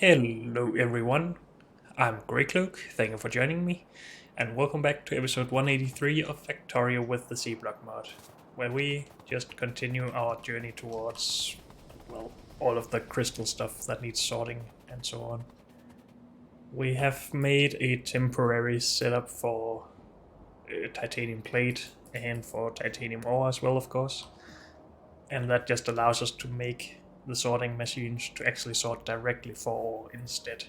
Hello everyone, I'm Greycloak, thank you for joining me, and welcome back to episode 183 of Factorio with the C-Block mod, where we just continue our journey towards, well, all of the crystal stuff that needs sorting and so on. We have made a temporary setup for titanium plate and for titanium ore as well, of course, and that just allows us to make the sorting machines to actually sort directly for ore instead.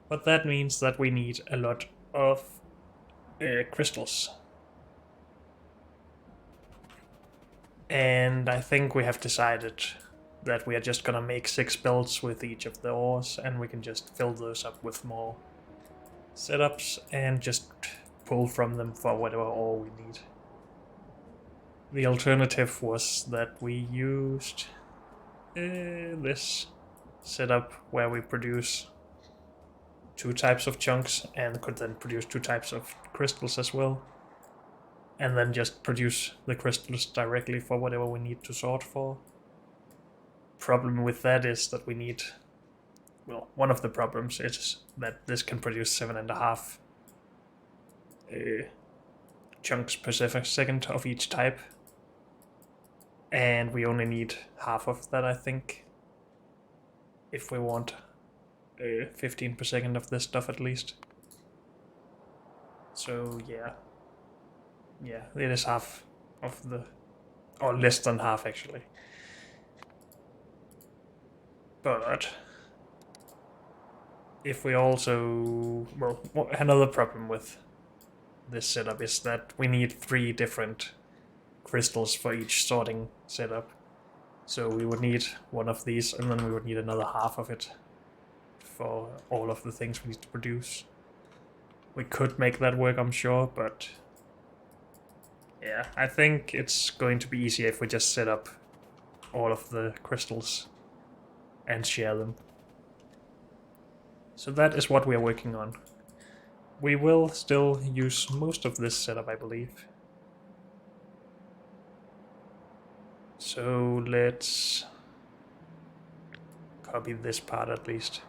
But that means that we need a lot of crystals. And I think we have decided that we are just gonna make 6 belts with each of the ores, and we can just fill those up with more setups and just pull from them for whatever ore we need. The alternative was that we used this setup where we produce 2 types of chunks and could then produce 2 types of crystals as well, and then just produce the crystals directly for whatever we need to sort for. Problem with that is that we need, well, one of the problems is that this can produce 7.5 chunks per second of each type, and we only need half of that, I think, if we want 15 per second of this stuff at least. So yeah, it is half of the, or less than half actually. But if we also, well, another problem with this setup is that we need 3 different crystals for each sorting setup. So we would need one of these, and then we would need another half of it for all of the things we need to produce. We could make that work, I'm sure, but yeah, I think it's going to be easier if we just set up all of the crystals and share them. So that is what we are working on. We will still use most of this setup, I believe. So let's copy this part at least.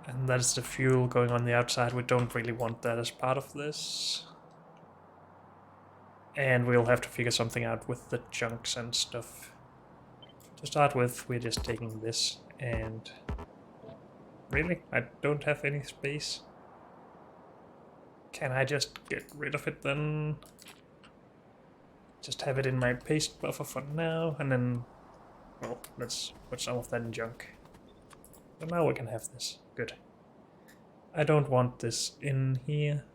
And that's the fuel going on the outside. We don't really want that as part of this. And we'll have to figure something out with the chunks and stuff. To start with, we're just taking this and... Really? I don't have any space? Can I just get rid of it then? Just have it in my paste buffer for now, and then... Well, let's put some of that in junk. So now we can have this. Good. I don't want this in here.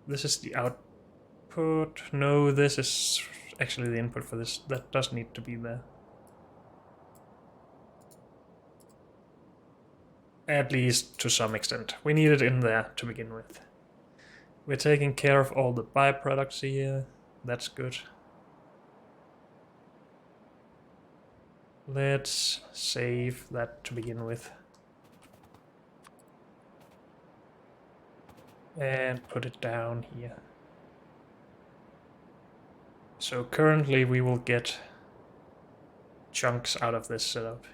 This is the output. No, this is actually the input for this. That does need to be there. At least to some extent. We need it in there to begin with. We're taking care of all the byproducts here. That's good. Let's save that to begin with. And put it down here. So currently we will get chunks out of this setup.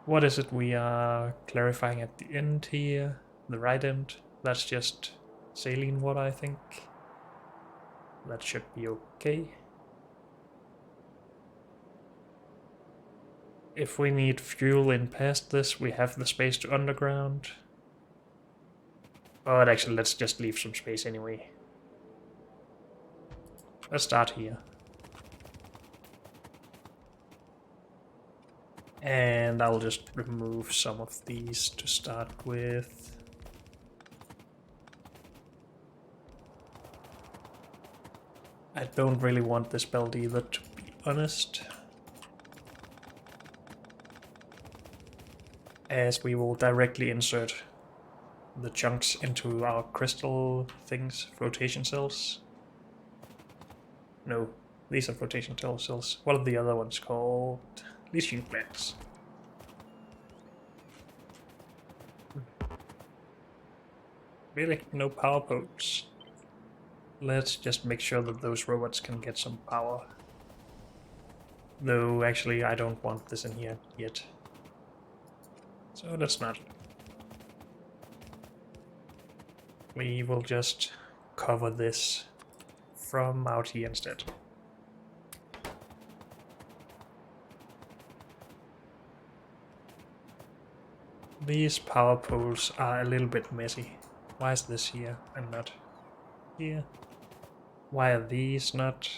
What is it we are clarifying at the end here? The right end? That's just saline water, I think. That should be okay. If we need fuel in past this, we have the space to underground. But actually, let's just leave some space anyway. Let's start here. And I'll just remove some of these to start with. I don't really want this belt either, to be honest. As we will directly insert the chunks into our crystal things, flotation cells. No, these are flotation cells. What are the other ones called? Leaching plants. Really? No power poles. Let's just make sure that those robots can get some power. Though actually I don't want this in here yet. So let's not. We will just cover this from out here instead. These power poles are a little bit messy. Why is this here and not here? Why are these not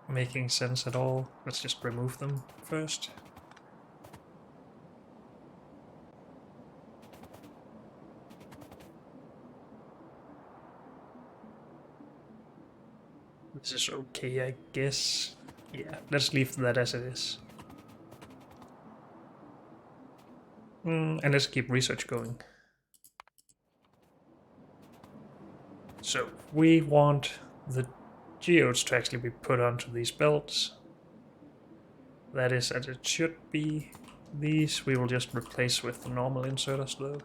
making sense at all? Let's just remove them first. This is okay, I guess. Yeah, let's leave that as it is. And let's keep research going. So, we want the geodes to actually be put onto these belts. That is as it should be. These we will just replace with the normal inserters though.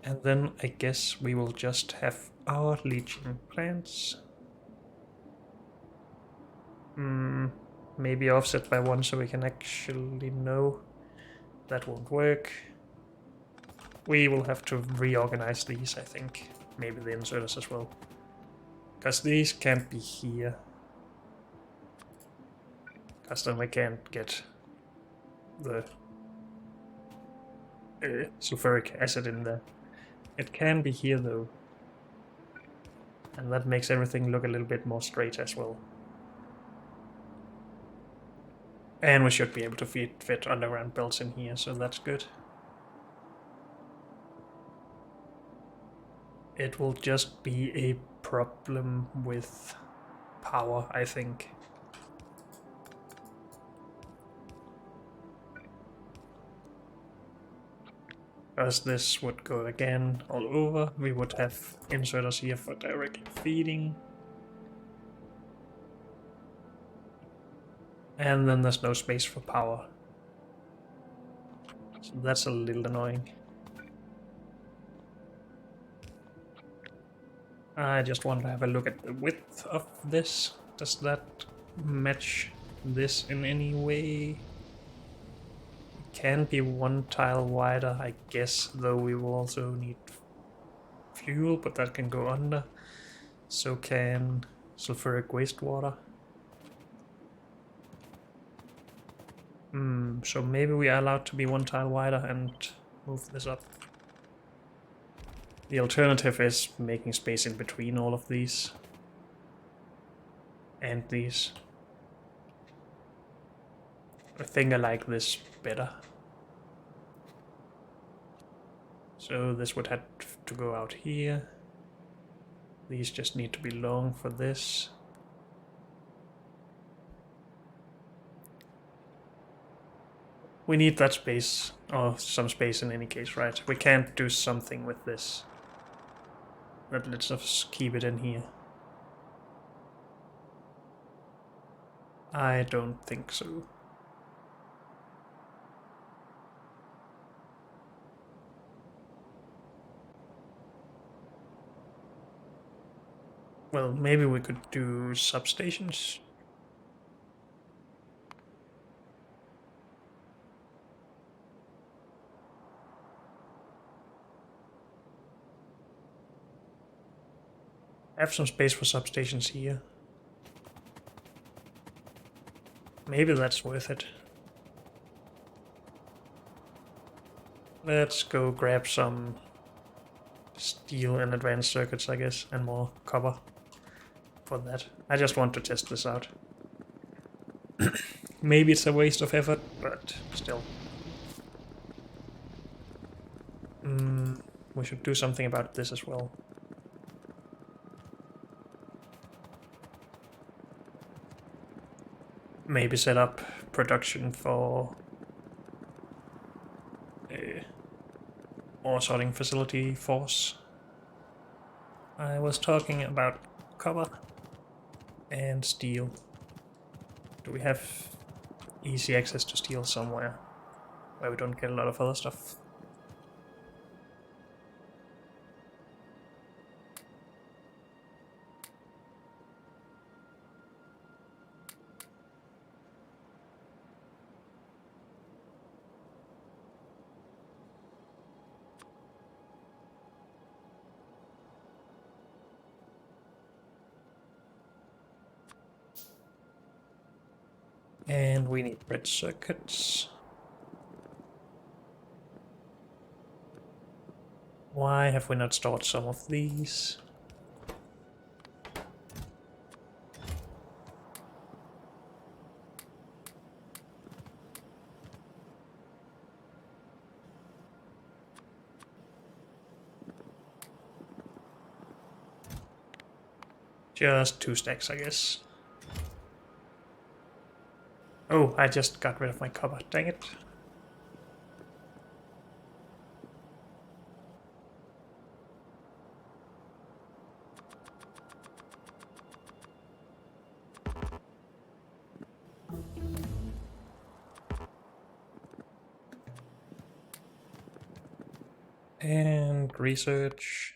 And then I guess we will just have our leaching plants. Maybe offset by 1 so we can actually know. That won't work. We will have to reorganize these, I think. Maybe the inserters as well. Because these can't be here. Because then we can't get the sulfuric acid in there. It can be here though. And that makes everything look a little bit more straight as well. And we should be able to fit underground belts in here, so that's good. It will just be a problem with power, I think. Because this would go again all over, we would have inserters here for directly feeding. And then there's no space for power. So that's a little annoying. I just want to have a look at the width of this. Does that match this in any way? It can be 1 tile wider, I guess, though we will also need fuel, but that can go under. So can sulfuric wastewater. So maybe we are allowed to be 1 tile wider and move this up. The alternative is making space in between all of these. And these. I think I like this better. So this would have to go out here. These just need to be long for this. We need that space, or some space in any case, right? We can't do something with this. But let's just keep it in here. I don't think so. Well, maybe we could do substations. I have some space for substations here. Maybe that's worth it. Let's go grab some steel and advanced circuits, I guess, and more copper for that. I just want to test this out. Maybe it's a waste of effort, but still. We should do something about this as well. Maybe set up production for a ore sorting facility force. I was talking about copper and steel. Do we have easy access to steel somewhere where we don't get a lot of other stuff? And we need bridge circuits. Why have we not stored some of these? Just 2 stacks, I guess. Oh, I just got rid of my copper, dang it. And research.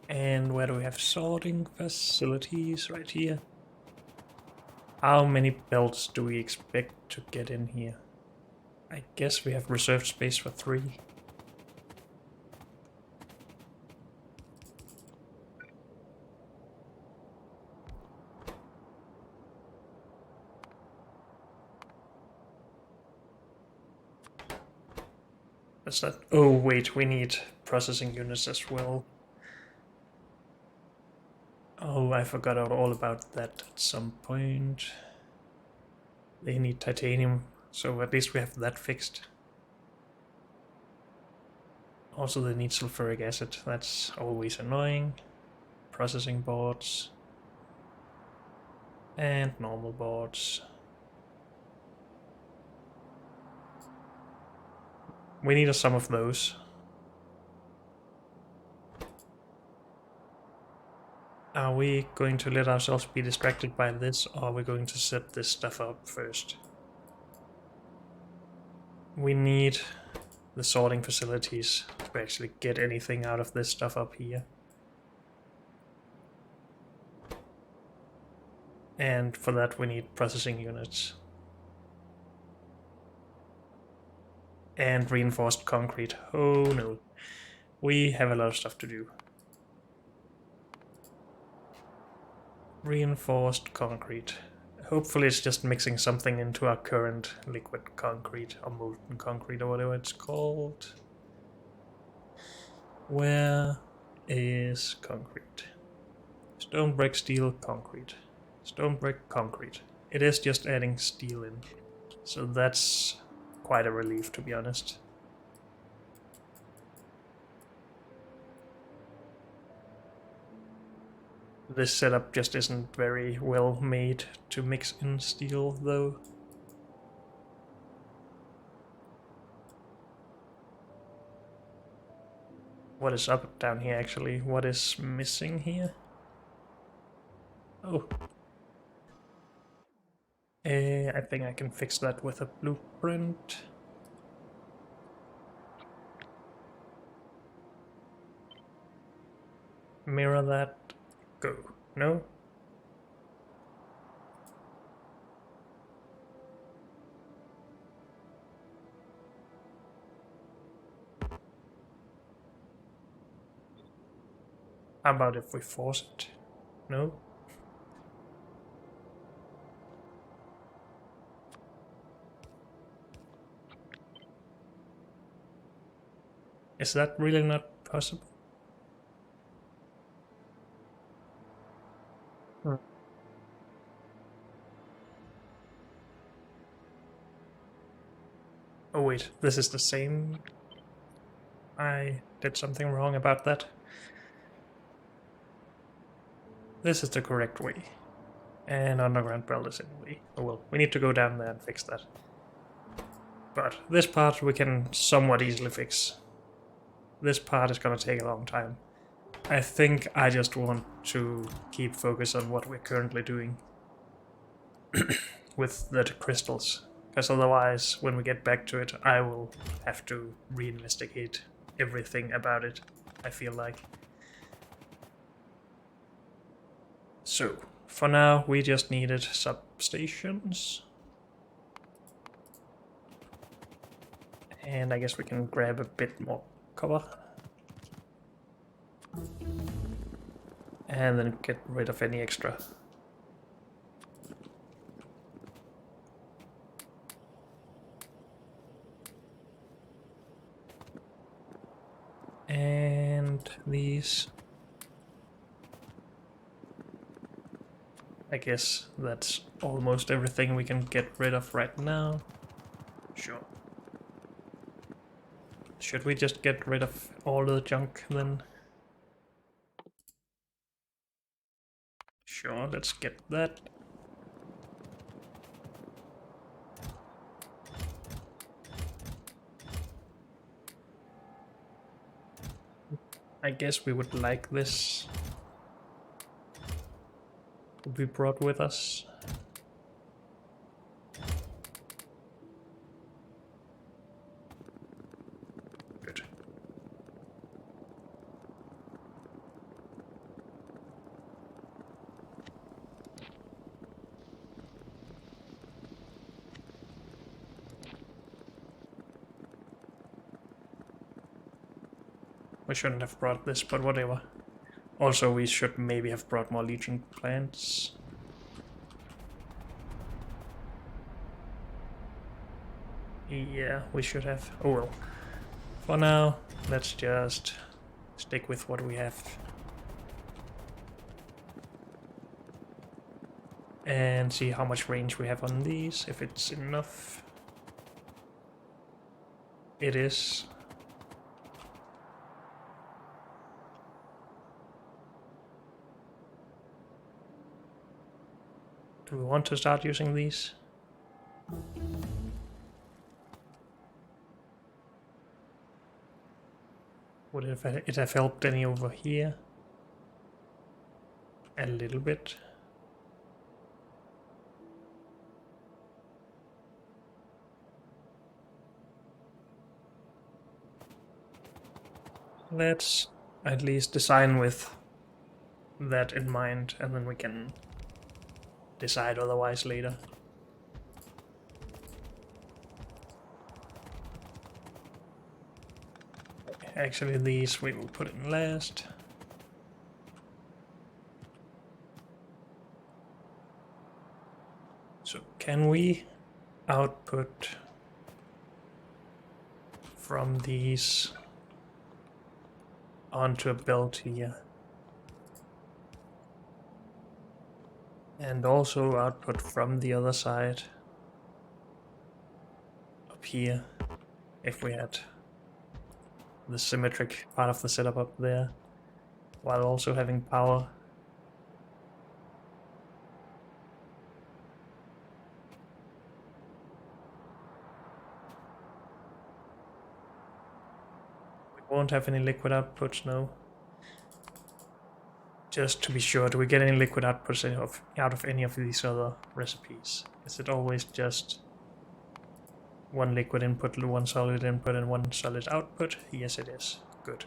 And where do we have sorting facilities? Right here. How many belts do we expect to get in here? I guess we have reserved space for 3. What's that? Oh wait, we need processing units as well. Oh, I forgot all about that at some point. They need titanium, so at least we have that fixed. Also they need sulfuric acid, that's always annoying. Processing boards. And normal boards. We need some of those. Are we going to let ourselves be distracted by this, or are we going to set this stuff up first? We need the sorting facilities to actually get anything out of this stuff up here. And for that we need processing units. And reinforced concrete. Oh no. We have a lot of stuff to do. Reinforced concrete. Hopefully it's just mixing something into our current liquid concrete or molten concrete or whatever it's called. Where is concrete? Stone, brick, steel, concrete. Stone, brick, concrete. It is just adding steel in. So that's quite a relief, to be honest. This setup just isn't very well made to mix in steel, though. What is up down here, actually? What is missing here? Oh. I think I can fix that with a blueprint. Mirror that. Go. No? How about if we force it? No? Is that really not possible? Oh wait, this is the same? I did something wrong about that. This is the correct way. And underground belt is in the way. Oh well, we need to go down there and fix that. But this part we can somewhat easily fix. This part is gonna take a long time. I think I just want to keep focus on what we're currently doing with the crystals. Because otherwise, when we get back to it, I will have to reinvestigate everything about it, I feel like. So, for now, we just needed substations. And I guess we can grab a bit more cover. And then get rid of any extra. And these. I guess that's almost everything we can get rid of right now. Sure. Should we just get rid of all the junk then? Sure, let's get that. I guess we would like this to be brought with us. Good. We shouldn't have brought this, but whatever. Also, we should maybe have brought more leeching plants. Yeah, we should have. Oh well. For now, let's just stick with what we have. And see how much range we have on these, if it's enough. It is. Do we want to start using these? Would it have helped any over here? A little bit. Let's at least design with that in mind, and then we can decide otherwise later. Actually, these we will put in last. So can we output from these onto a belt here? And also output from the other side up here, if we had the symmetric part of the setup up there, while also having power. We won't have any liquid outputs, no. Just to be sure, do we get any liquid outputs out of any of these other recipes? Is it always just one liquid input, one solid input, and one solid output? Yes, it is. Good.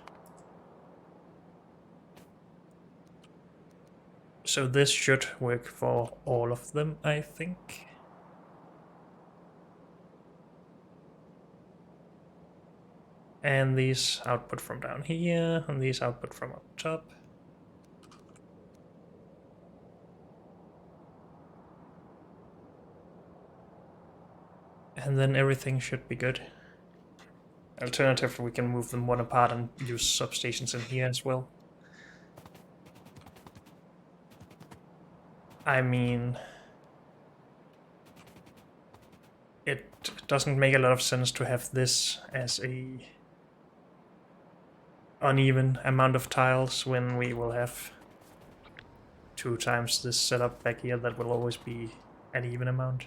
So this should work for all of them, I think. And these output from down here, and these output from up top. And then everything should be good. Alternatively, we can move them one apart and use substations in here as well. I mean, it doesn't make a lot of sense to have this as a uneven amount of tiles when we will have 2 times this setup back here that will always be an even amount.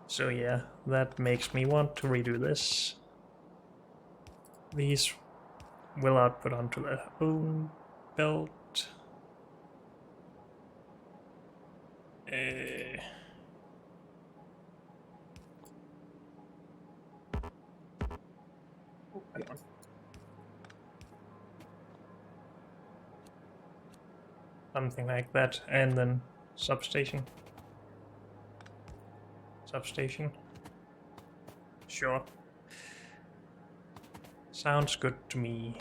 So yeah, that makes me want to redo this. These will output onto their own belt. Hang on. Something like that, and then substation. Substation. Sure. Sounds good to me.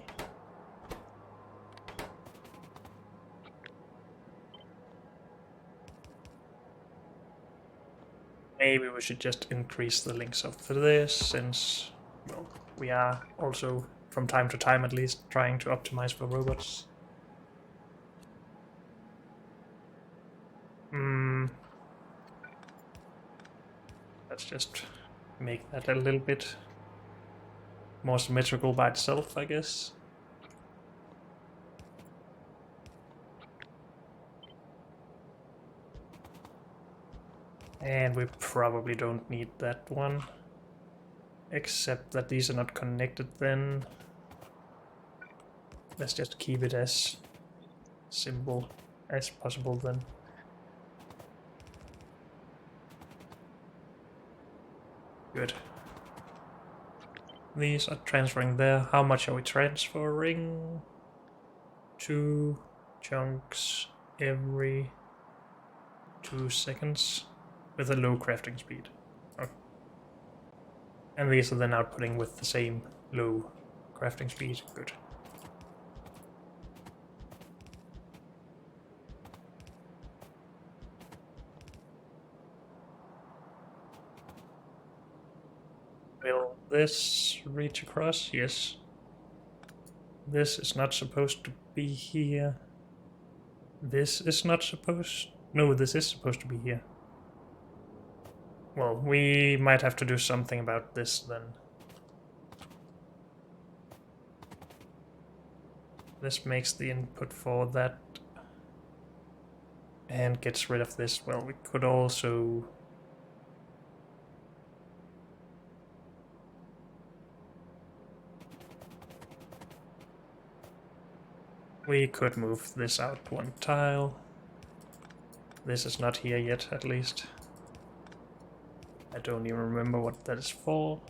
Maybe we should just increase the links of this, since, well, we are also, from time to time at least, trying to optimize for robots. Let's just make that a little bit more symmetrical by itself, I guess. And we probably don't need that one, except that these are not connected then. Let's just keep it as simple as possible then. Good. These are transferring there. How much are we transferring? 2 chunks every 2 seconds with a low crafting speed. Okay. And these are then outputting with the same low crafting speed. Good. Will this reach across? Yes. This is not supposed to be here. This is not supposed... No, this is supposed to be here. Well, we might have to do something about this then. This makes the input for that and gets rid of this. Well, we could also... We could move this out 1 tile. This is not here yet, at least. I don't even remember what that is for.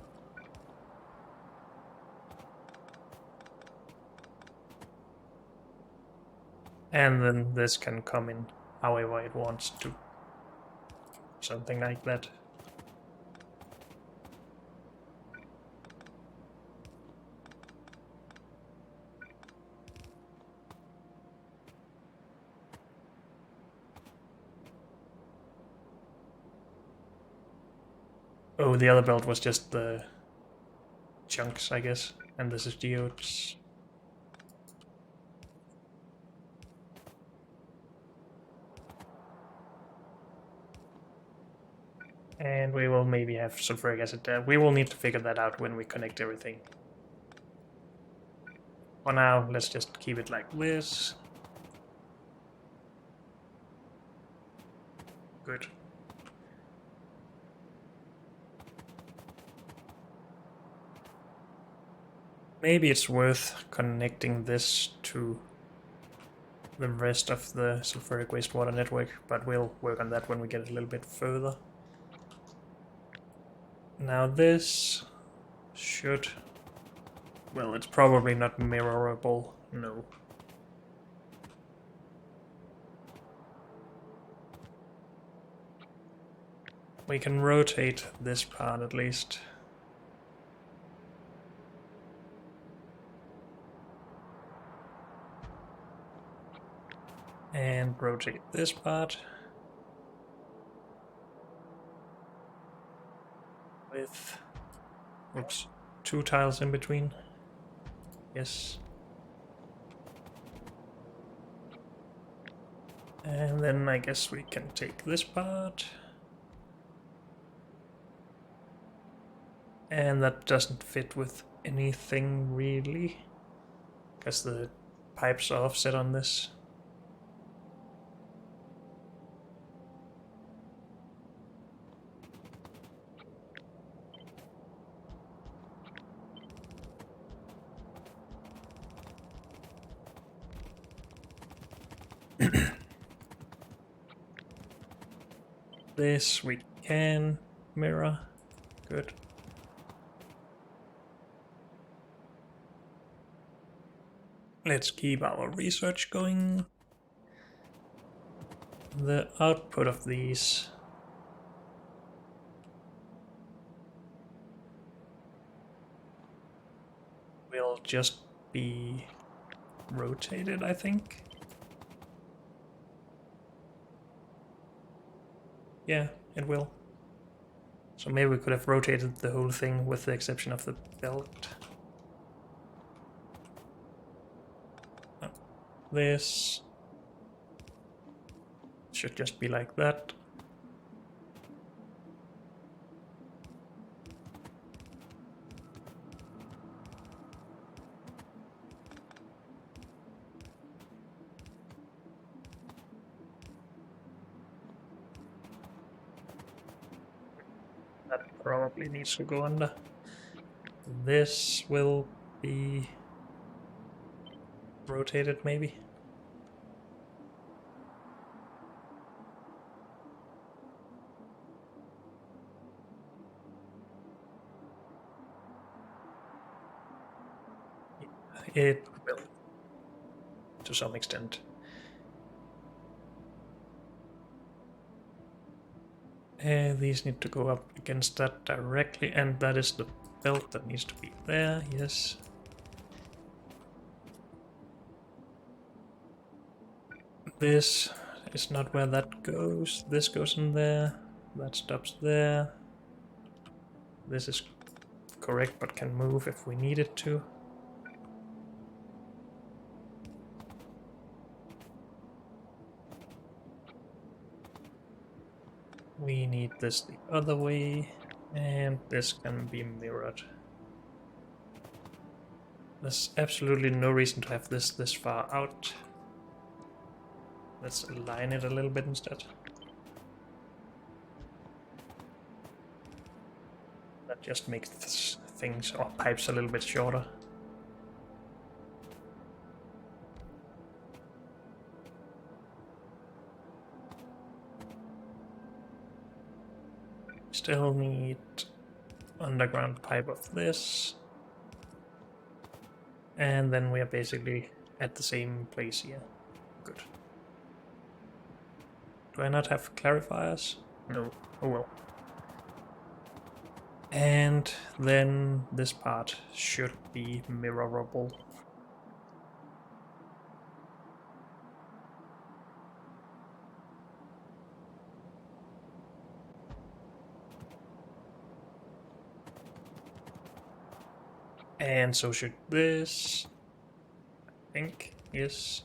And then this can come in however it wants to. Something like that. Oh, the other belt was just the chunks, I guess. And this is geodes. And we will maybe have sulfuric acid there. We will need to figure that out when we connect everything. For now, let's just keep it like this. Good. Maybe it's worth connecting this to the rest of the sulfuric wastewater network, but we'll work on that when we get a little bit further. Now this should... Well, it's probably not mirrorable, no. We can rotate this part at least. And rotate this part. With, oops, 2 tiles in between. Yes. And then I guess we can take this part. And that doesn't fit with anything really, because the pipes are offset on this. This we can mirror. Good. Let's keep our research going. The output of these will just be rotated, I think. Yeah, it will. So maybe we could have rotated the whole thing with the exception of the belt. Oh, this should just be like that. That probably needs to go under. This will be rotated, maybe. It will, to some extent. These need to go up against that directly, and that is the belt that needs to be there, yes. This is not where that goes. This goes in there, that stops there. This is correct, but can move if we need it to. We need this the other way, and this can be mirrored. There's absolutely no reason to have this far out. Let's align it a little bit instead. That just makes things or pipes a little bit shorter. Still need underground pipe of this. And then we are basically at the same place here. Good. Do I not have clarifiers? No. Oh well. And then this part should be mirrorable. And so should this. I think, yes.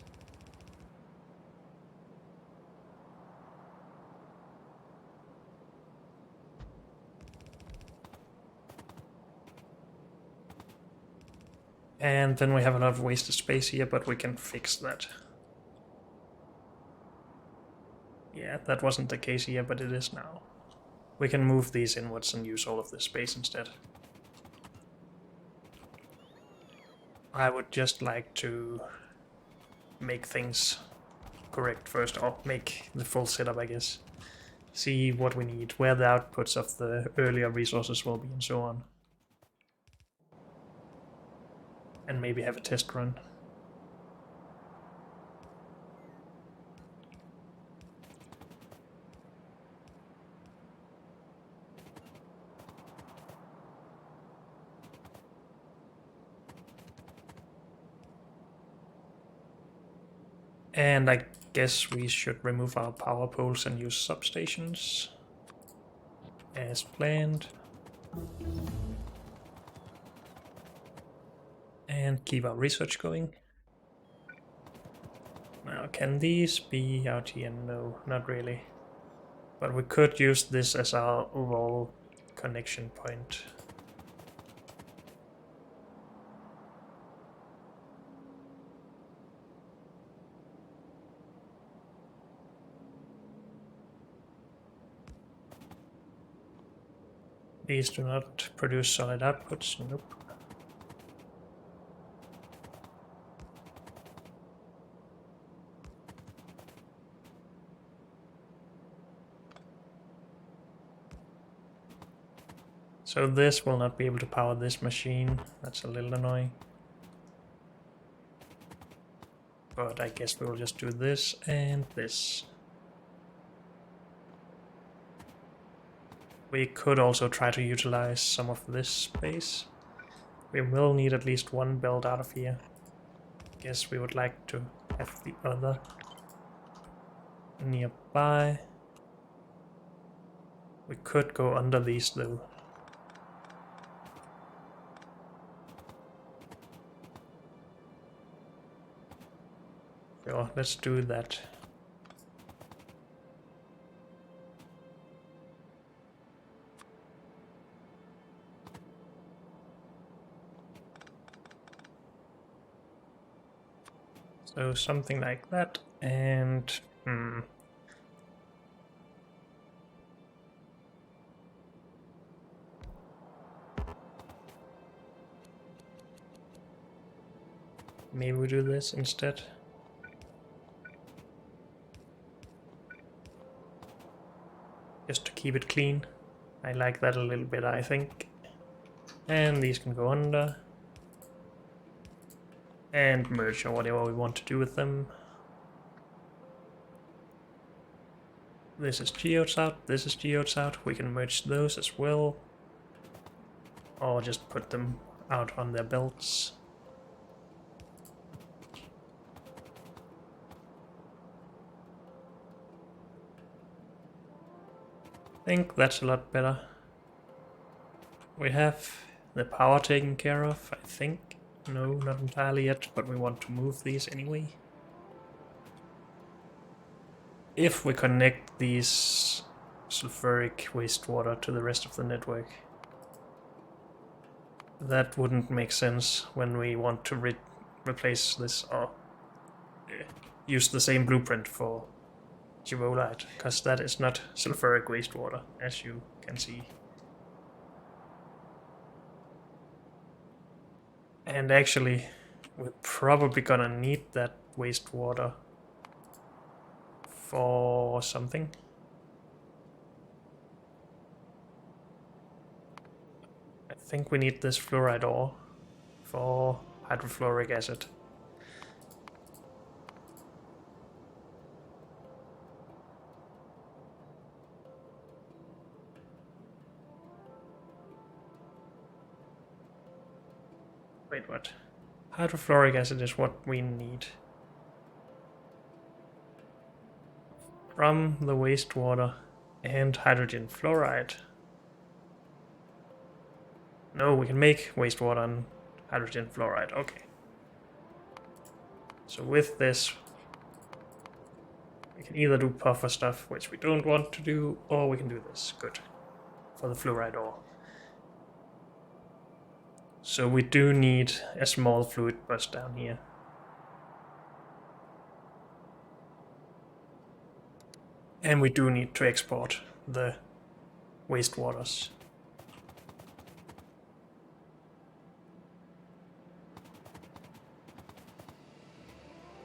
And then we have a lot of wasted space here, but we can fix that. Yeah, that wasn't the case here, but it is now. We can move these inwards and use all of this space instead. I would just like to make things correct first, or make the full setup, I guess. See what we need, where the outputs of the earlier resources will be, and so on. And maybe have a test run. And I guess we should remove our power poles and use substations as planned. And keep our research going. Now, can these be out here? No, not really. But we could use this as our overall connection point. These do not produce solid outputs, nope. So this will not be able to power this machine, that's a little annoying. But I guess we will just do this and this. We could also try to utilize some of this space. We will need at least one belt out of here. Guess we would like to have the other nearby. We could go under these though. Sure, let's do that. So something like that, and maybe we do this instead. Just to keep it clean. I like that a little bit, I think. And these can go under. And merge or whatever we want to do with them. This is geodes out, this is geodes out. We can merge those as well. Or just put them out on their belts. I think that's a lot better. We have the power taken care of, I think. No, not entirely yet, but we want to move these anyway. If we connect these sulfuric wastewater to the rest of the network, that wouldn't make sense when we want to replace this or use the same blueprint for Givolite, because that is not sulfuric wastewater, as you can see. And actually, we're probably gonna need that wastewater for something. I think we need this fluoride ore for hydrofluoric acid. Wait, what? Hydrofluoric acid is what we need. From the wastewater and hydrogen fluoride. No, we can make wastewater and hydrogen fluoride. Okay. So with this, we can either do puffer stuff, which we don't want to do, or we can do this. Good. For the fluoride ore. So we do need a small fluid bus down here. And we do need to export the wastewaters.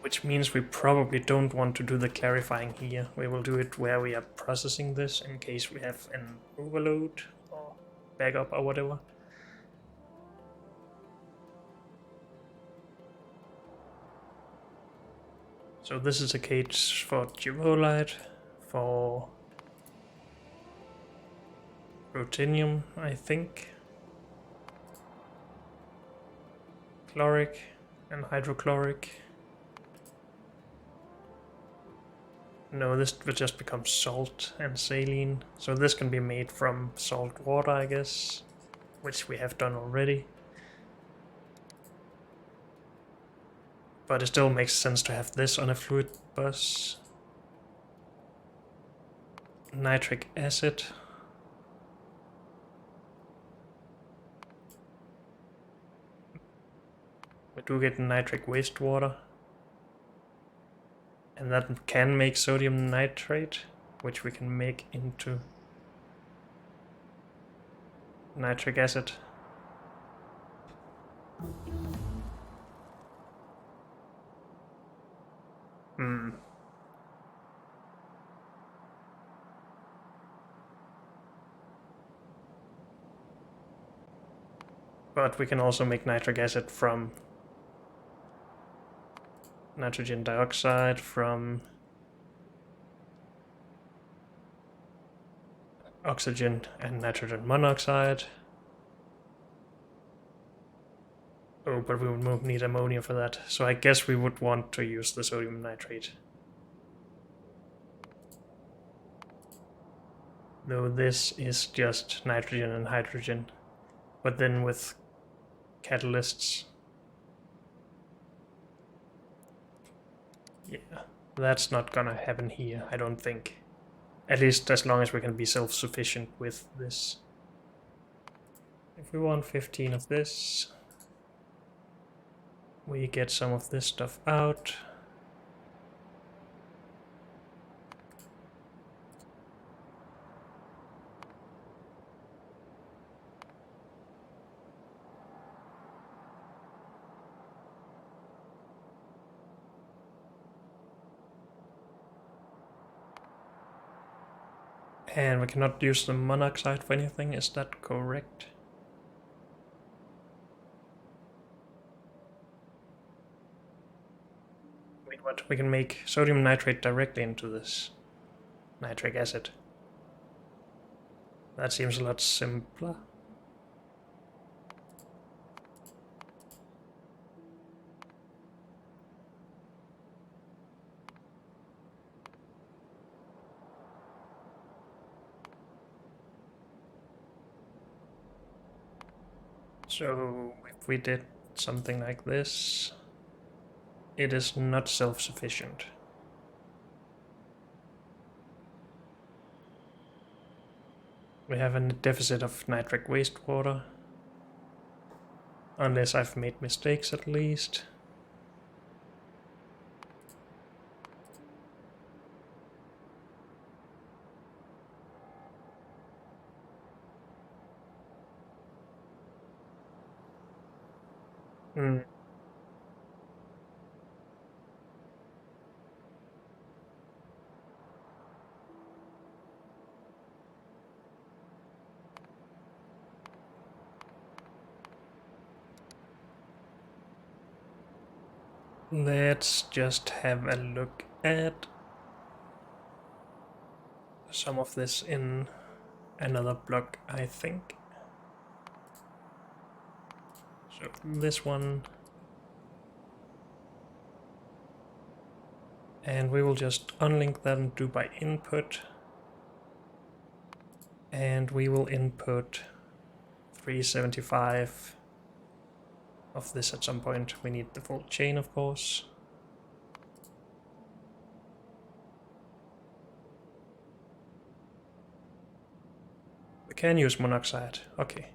Which means we probably don't want to do the clarifying here. We will do it where we are processing this in case we have an overload or backup or whatever. So this is a cage for Givolite, for Ruthenium, I think. Chloric and hydrochloric. No, this will just become salt and saline. So this can be made from salt water, I guess, which we have done already. But it still makes sense to have this on a fluid bus. Nitric acid. We do get nitric wastewater. And that can make sodium nitrate, which we can make into nitric acid. But we can also make nitric acid from nitrogen dioxide, from oxygen and nitrogen monoxide. Oh, but we would need ammonia for that. So I guess we would want to use the sodium nitrate. Though this is just nitrogen and hydrogen. But then with catalysts... Yeah, that's not gonna happen here, I don't think. At least as long as we can be self-sufficient with this. If we want 15 of this, we get some of this stuff out. And we cannot use the monoxide for anything, is that correct? Wait, what? We can make sodium nitrate directly into this nitric acid. That seems a lot simpler. So if we did something like this, it is not self-sufficient. We have a deficit of nitric wastewater. Unless I've made mistakes at least. Let's just have a look at some of this in another block, I think. So this one. And we will just unlink that and do by input. And we will input 375 of this at some point. We need the full chain, of course. We can use monoxide, okay.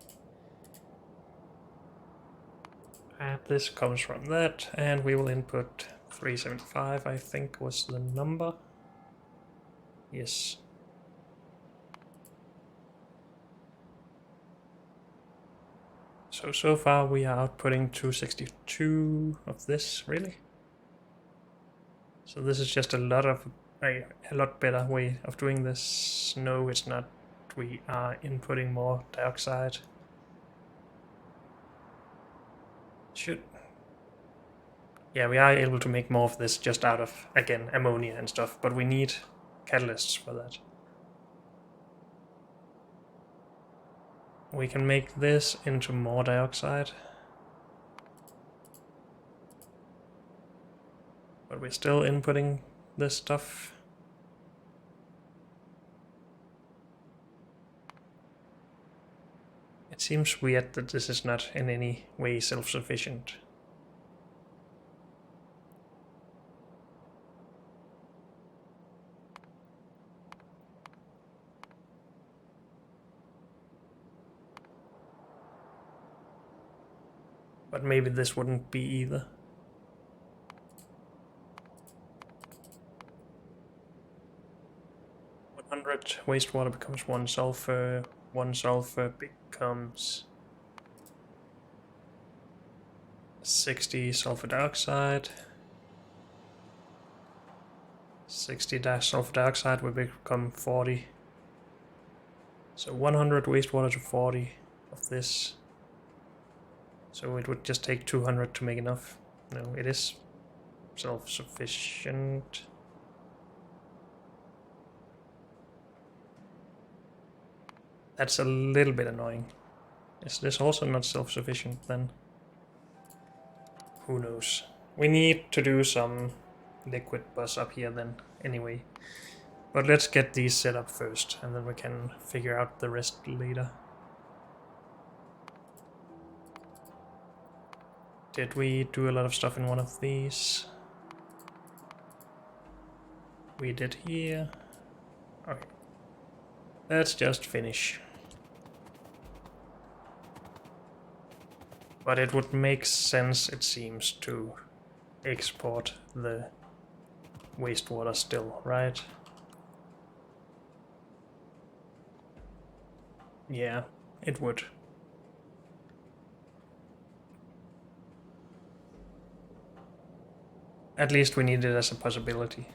And this comes from that, and we will input 375, I think was the number. Yes. So far we are outputting 262 of this, really? So this is just a lot better way of doing this. No, it's not. We are inputting more dioxide. Yeah, we are able to make more of this just out of, again, ammonia and stuff, but we need catalysts for that. We can make this into more dioxide. But we're still inputting this stuff. It seems weird that this is not in any way self-sufficient. But maybe this wouldn't be either. Wastewater becomes 1 sulfur. 1 sulfur becomes 60 sulfur dioxide. 60 sulfur dioxide will become 40. So 100 wastewater to 40 of this. So it would just take 200 to make enough. No, it is self-sufficient. That's a little bit annoying. Is this also not self-sufficient then? who knows. We need to do some liquid bus up here then, anyway. But let's get these set up first, and then we can figure out the rest later. Did we do a lot of stuff in one of these? We did here. Okay. Let's just finish. But it would make sense, it seems, to export the wastewater still, right? Yeah, it would. At least we need it as a possibility.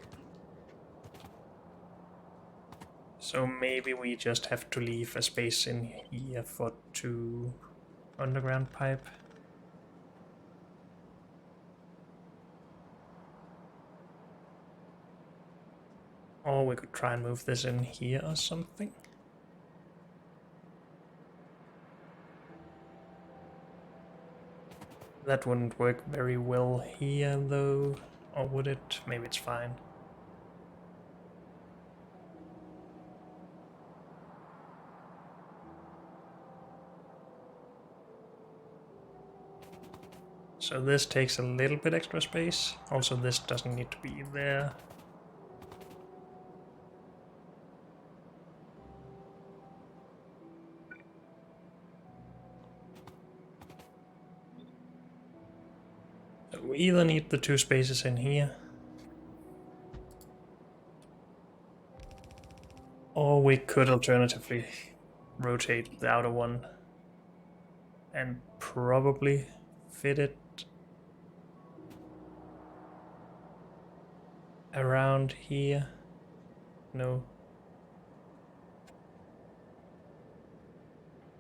So maybe we just have to leave a space in here for 2 underground pipe. Or we could try and move this in here or something. That wouldn't work very well here though, or would it? Maybe it's fine. So this takes a little bit extra space. Also this doesn't need to be there. So we either need the 2 spaces in here, or we could alternatively rotate the outer one and probably fit it around here. No.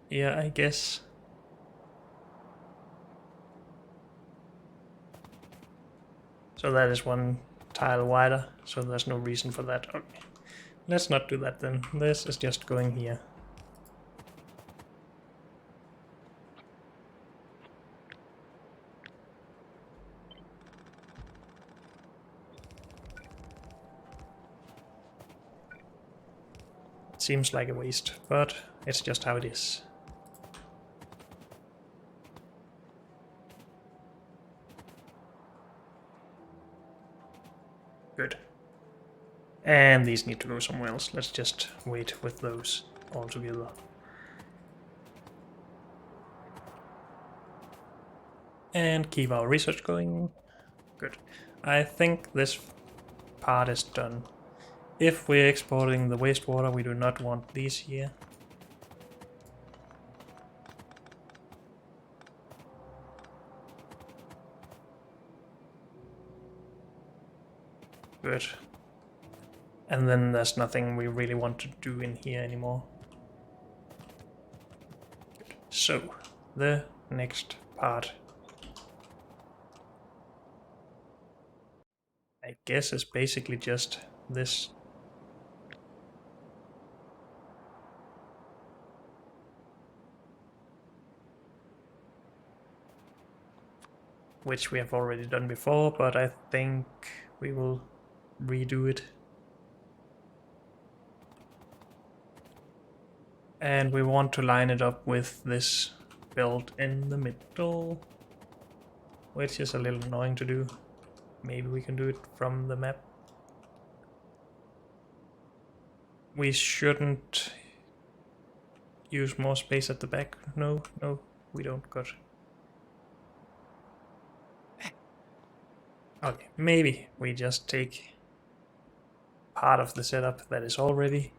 Yeah, I guess. So that is 1 tile wider, so there's no reason for that. Okay. Let's not do that then. This is just going here. It seems like a waste, but it's just how it is. Good. And these need to go somewhere else. Let's just wait with those all together. And keep our research going. Good. I think this part is done. If we're exporting the wastewater, we do not want these here. Good. And then there's nothing we really want to do in here anymore. Good. So, the next part, I guess, is basically just this. Which we have already done before, but I think we will redo it. And we want to line it up with this build in the middle, which is a little annoying to do. Maybe we can do it from the map. We shouldn't use more space at the back. No, we don't. Good. Okay, maybe we just take part of the setup that is already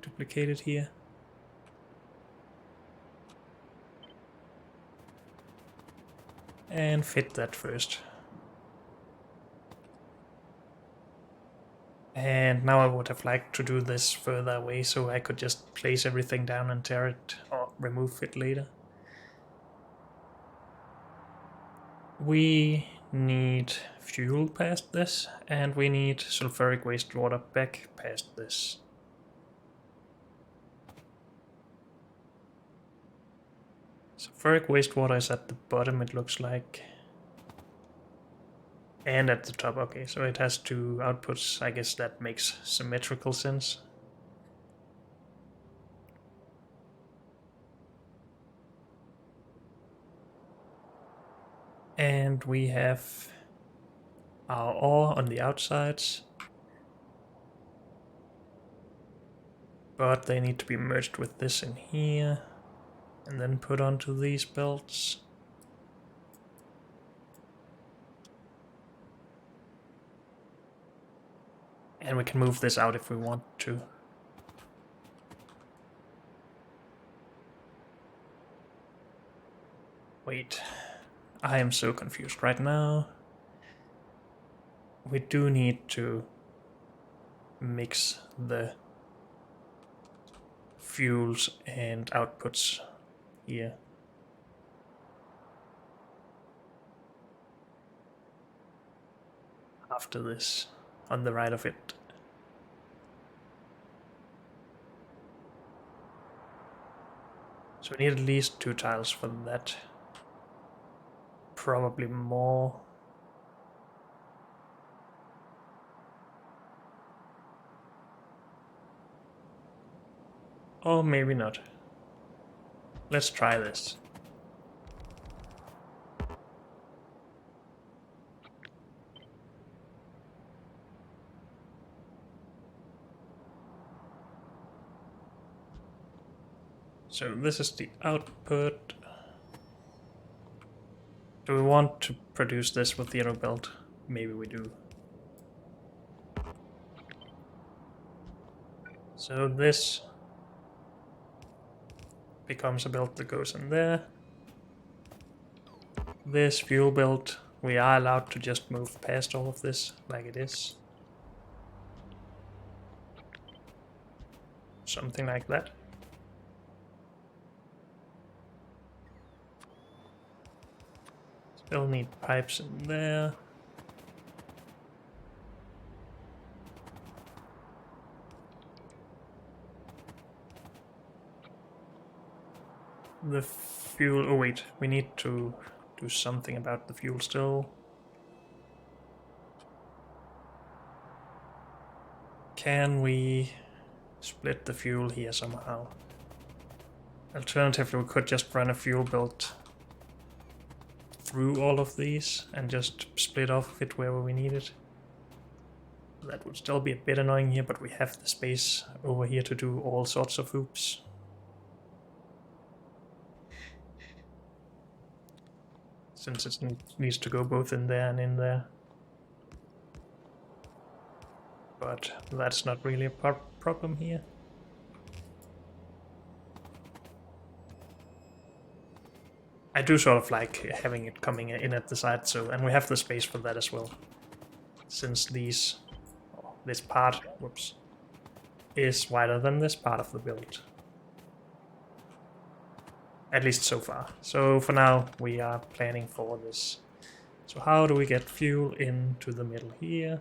duplicated here. And fit that first. And now I would have liked to do this further away so I could just place everything down and tear it or remove it later. We need fuel past this, and we need sulfuric wastewater back past this. Sulfuric wastewater is at the bottom, it looks like. And at the top, okay, so it has two outputs. I guess that makes symmetrical sense. And we have our ore on the outsides. But they need to be merged with this in here. And then put onto these belts. And we can move this out if we want to. Wait, I am so confused right now. We do need to mix the fuels and outputs here. After this, on the right of it. So we need at least 2 tiles for that. Probably more. Or maybe not. Let's try this. So this is the output. Do we want to produce this with the yellow belt? Maybe we do. So this becomes a belt that goes in there. This fuel belt, we are allowed to just move past all of this like it is. Something like that. Still need pipes in there. The fuel, oh wait, we need to do something about the fuel still. Can we split the fuel here somehow? Alternatively, we could just run a fuel belt through all of these and just split off it wherever we need it. That would still be a bit annoying here, but we have the space over here to do all sorts of hoops. Since it needs to go both in there and in there. But that's not really a problem here. I do sort of like having it coming in at the side, so, and we have the space for that as well. Since this part, whoops, is wider than this part of the build. At least so far. So for now, we are planning for this. So how do we get fuel into the middle here?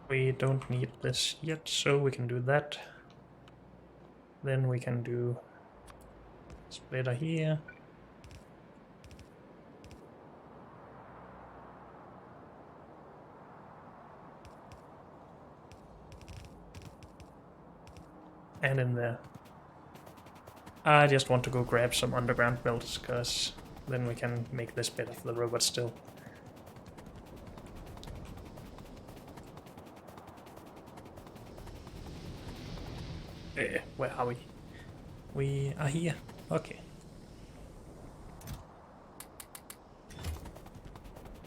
We don't need this yet, so we can do that. Then we can do splitter here. And in there. I just want to go grab some underground belts, because then we can make this bit of the robot still. Where are we? We are here. Okay.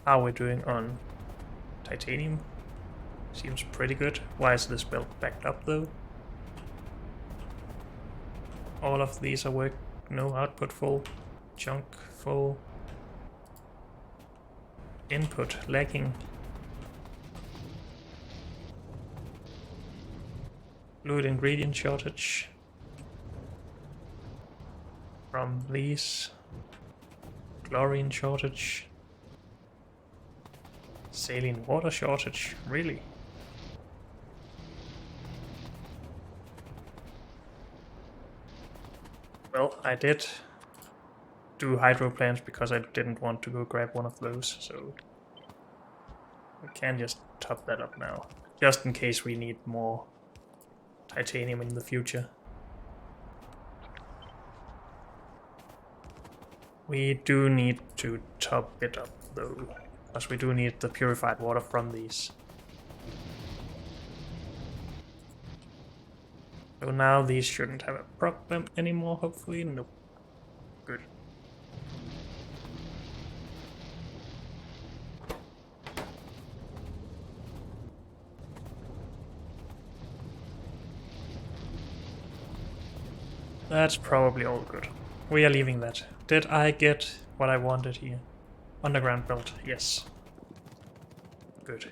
How are we doing on titanium? Seems pretty good. Why is this belt backed up though? All of these are work. No output full. Chunk full. Input lacking. Fluid ingredient shortage. From these. Chlorine shortage. Saline water shortage, really? Well, I did do hydro plants because I didn't want to go grab one of those, so we can just top that up now, just in case we need more titanium in the future. We do need to top it up though, because we do need the purified water from these. So now these shouldn't have a problem anymore, hopefully. Nope. Good. That's probably all good. We are leaving that. Did I get what I wanted here? Underground belt, yes. Good.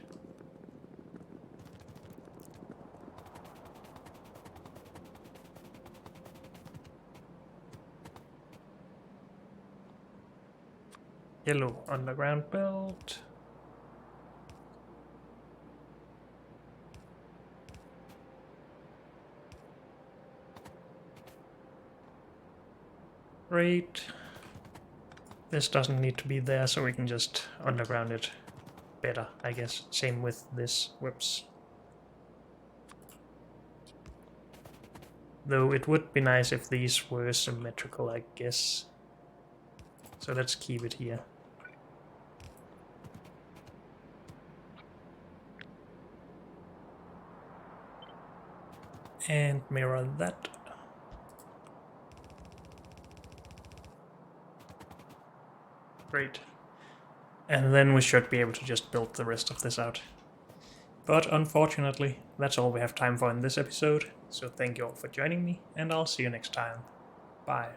Yellow underground belt. Great. This doesn't need to be there, so we can just underground it better, I guess. Same with this. Whoops. Though it would be nice if these were symmetrical, I guess. So let's keep it here. And mirror that. Great. And then we should be able to just build the rest of this out. But unfortunately, that's all we have time for in this episode, so thank you all for joining me, and I'll see you next time. Bye.